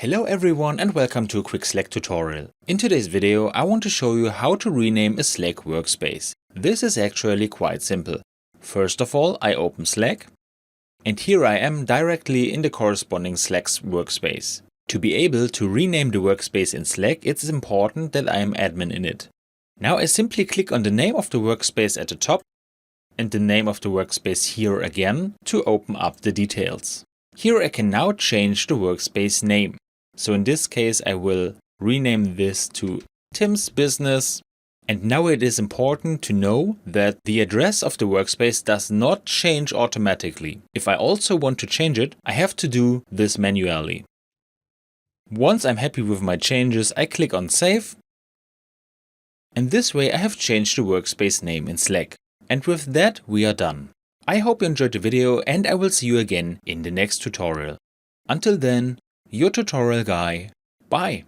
Hello everyone and welcome to a quick Slack tutorial. In today's video I want to show you how to rename a Slack workspace. This is actually quite simple. First of all, I open Slack and here I am directly in the corresponding Slack's workspace. To be able to rename the workspace in Slack, it's important that I am admin in it. Now I simply click on the name of the workspace at the top and the name of the workspace here again to open up the details. Here I can now change the workspace name. So in this case I will rename this to Tim's Business. And now it is important to know that the address of the workspace does not change automatically. If I also want to change it, I have to do this manually. Once I'm happy with my changes, I click on Save. And this way I have changed the workspace name in Slack. And with that we are done. I hope you enjoyed the video and I will see you again in the next tutorial. Until then, your tutorial guy. Bye.